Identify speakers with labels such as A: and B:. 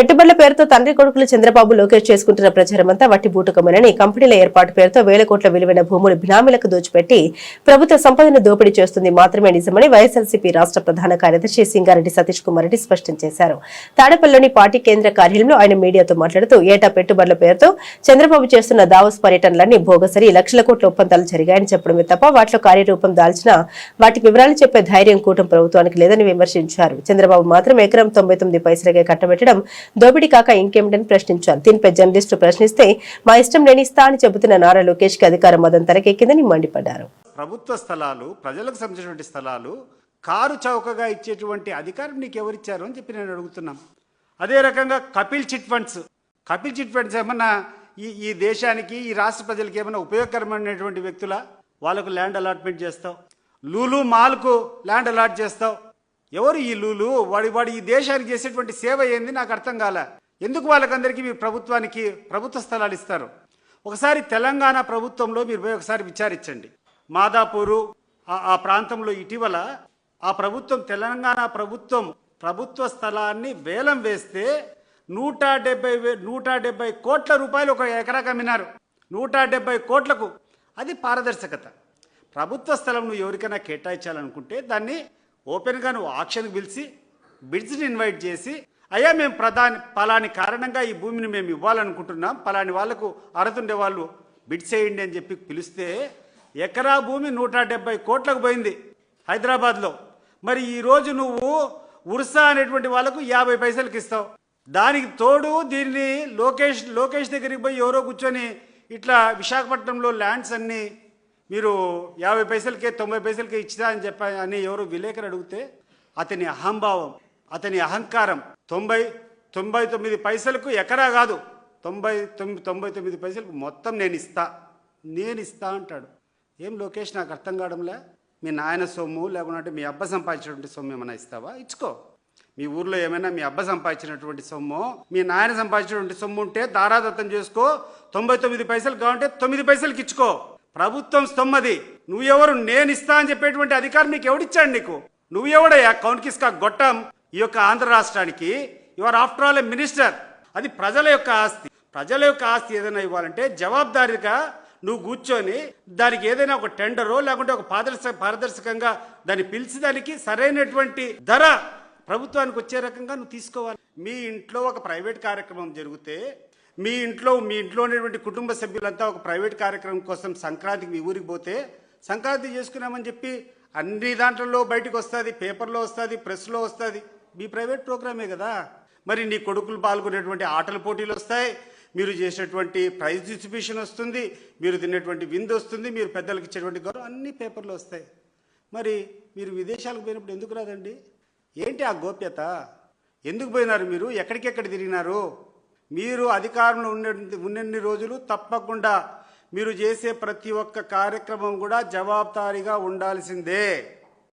A: పెట్టుబడుల పేరుతో తండ్రి కొడుకులు చంద్రబాబు లోకేష్ చేసుకుంటున్న ప్రచారమంతా వట్టి బూటకమేనని కంపెనీల ఏర్పాటు పేరుతో వేల కోట్ల విలువైన భూములు బినామీలకు దోచిపెట్టి ప్రభుత్వ సంపదను దోపిడీ చేస్తుంది మాత్రమే నిజమని వైఎస్ఆర్సీపీ రాష్ట్ర ప్రధాన కార్యదర్శి సింగారెడ్డి సతీష్ కుమార్ రెడ్డి స్పష్టం చేశారు. తాడేపల్లిలోని పార్టీ కేంద్ర కార్యాలయంలో ఆయన మీడియాతో మాట్లాడుతూ ఏటా పెట్టుబడుల పేరుతో చంద్రబాబు చేస్తున్న దావోస్ పర్యటనలన్నీ భోగసరి లక్షల కోట్ల ఒప్పందాలు జరిగాయని చెప్పడమే తప్ప వాటిలో కార్యరూపం దాల్చిన వాటి వివరాలు చెప్పే ధైర్యం కూటమి ప్రభుత్వానికి లేదని విమర్శించారు. చంద్రబాబు మాత్రం ఎకరం 99 పైసలకే కట్టబెట్టడం దోపిడీ కాక ఇంకేమిటని ప్రశ్నించారు. దీనిపై జర్నలిస్టు ప్రశ్నిస్తే మా ఇష్టం లేని ఇస్తా అని చెబుతున్న నారా లోకేష్ కి అధికార మదం తెరకెక్కిందని మండిపడ్డారు.
B: ప్రభుత్వ స్థలాలు, ప్రజలకు సంబంధించినటువంటి స్థలాలు కారు చౌకగా ఇచ్చేటువంటి అధికారం నీకు ఎవరిచ్చారు అని చెప్పి నేను అడుగుతున్నాం. అదే రకంగా కపిల్ చిట్ ఫండ్స్ ఏమన్నా ఈ దేశానికి, ఈ రాష్ట్ర ప్రజలకు ఏమైనా ఉపయోగకరమైనటువంటి వ్యక్తుల వాళ్ళకు ల్యాండ్ అలాట్మెంట్ చేస్తావు. లూలు మాల్కు ల్యాండ్ అలాట్ చేస్తావు. ఎవరు ఈ లూలు? వాడి ఈ దేశానికి చేసేటువంటి సేవ ఏంది నాకు అర్థం కాలే. ఎందుకు వాళ్ళకందరికీ మీరు ప్రభుత్వ స్థలాలు ఇస్తారు? ఒకసారి తెలంగాణ ప్రభుత్వంలో మీరు పోయి ఒకసారి విచారించండి. మాదాపూరు ఆ ప్రాంతంలో ఇటీవల ఆ ప్రభుత్వం, తెలంగాణ ప్రభుత్వ స్థలాన్ని వేలం వేస్తే 170 కోట్ల రూపాయలు ఒక ఎకరాకు అమ్మినారు. 170 కోట్లకు. అది పారదర్శకత. ప్రభుత్వ స్థలం నువ్వు ఎవరికైనా కేటాయించాలనుకుంటే దాన్ని ఓపెన్గా నువ్వు ఆక్షన్కి పిలిచి బిడ్స్ని ఇన్వైట్ చేసి, అయ్యా మేము పలాని కారణంగా ఈ భూమిని మేము ఇవ్వాలనుకుంటున్నాం, పలాని వాళ్ళకు అర్హతుండే వాళ్ళు బిడ్ చేయండి అని చెప్పి పిలిస్తే ఎకరా భూమి 170 కోట్లకు పోయింది హైదరాబాద్లో. మరి ఈరోజు నువ్వు ఉర్సా అనేటువంటి వాళ్ళకు 50 పైసలకి ఇస్తావు. దానికి తోడు దీన్ని లోకేష్ దగ్గరికి పోయి ఎవరో కూర్చొని ఇట్లా విశాఖపట్నంలో ల్యాండ్స్ అన్నీ మీరు 50 పైసలకే 90 పైసలకే ఇచ్చిదా అని అని ఎవరు విలేకరు అడిగితే అతని అహంభావం, అతని అహంకారం 99 పైసలకు ఎకరా కాదు, 99 పైసలకు మొత్తం నేను ఇస్తా అంటాడు. ఏం లోకేష్, నాకు అర్థం కావడంలే. మీ నాయన సొమ్ము లేకుంటే మీ అబ్బ సంపాదించినటువంటి సొమ్ము ఏమైనా ఇస్తావా? ఇచ్చుకో. మీ ఊర్లో ఏమైనా మీ అబ్బ సంపాదించినటువంటి సొమ్ము, మీ నాయన సంపాదించినటువంటి సొమ్ము ఉంటే దారాదత్తం చేసుకో. 99 పైసలు కావాలంటే 9 పైసలకి ఇచ్చుకో. ప్రభుత్వం సొమ్మది. నువ్వెవరు? నేను ఇస్తా అని చెప్పేటువంటి అధికారం నీకు ఎవడిచ్చాడు? నీకు నువ్వెవడయ్యా? కౌన్కిస్కా గొట్టం ఈ యొక్క ఆంధ్ర రాష్ట్రానికి. Your after all A minister. అది ప్రజల యొక్క ఆస్తి. ప్రజల యొక్క ఆస్తి ఏదైనా ఇవ్వాలంటే జవాబుదారీగా నువ్వు కూర్చొని దానికి ఏదైనా ఒక టెండరో లేకుంటే ఒక పారదర్శకంగా దాన్ని పిలిచి దానికి సరైనటువంటి ధర ప్రభుత్వానికి వచ్చే రకంగా నువ్వు తీసుకోవాలి. మీ ఇంట్లో ఒక ప్రైవేట్ కార్యక్రమం జరిగితే, మీ ఇంట్లో ఉన్నటువంటి కుటుంబ సభ్యులంతా ఒక ప్రైవేట్ కార్యక్రమం కోసం సంక్రాంతికి మీ ఊరికి పోతే, సంక్రాంతి చేసుకున్నామని చెప్పి అన్ని దాంట్లో బయటకు వస్తుంది, పేపర్లో వస్తుంది, ప్రెస్లో వస్తుంది. మీ ప్రైవేట్ ప్రోగ్రామే కదా. మరి నీ కొడుకులు పాల్గొనేటువంటి ఆటల పోటీలు వస్తాయి, మీరు చేసేటువంటి ప్రైజ్ డిస్ట్రిబ్యూషన్ వస్తుంది, మీరు తినేటువంటి విందు వస్తుంది, మీరు పెద్దలకు ఇచ్చేటువంటి గౌరవం అన్ని పేపర్లో వస్తాయి. మరి మీరు విదేశాలకు పోయినప్పుడు ఎందుకు రాదండి? ఏంటి ఆ గోప్యత? ఎందుకు పోయినారు మీరు? ఎక్కడికెక్కడ తిరిగినారు? మీరు అధికారంలో ఉన్నన్ని రోజులు తప్పకుండా మీరు చేసే ప్రతి ఒక్క కార్యక్రమం కూడా జవాబుదారీగా ఉండాల్సిందే.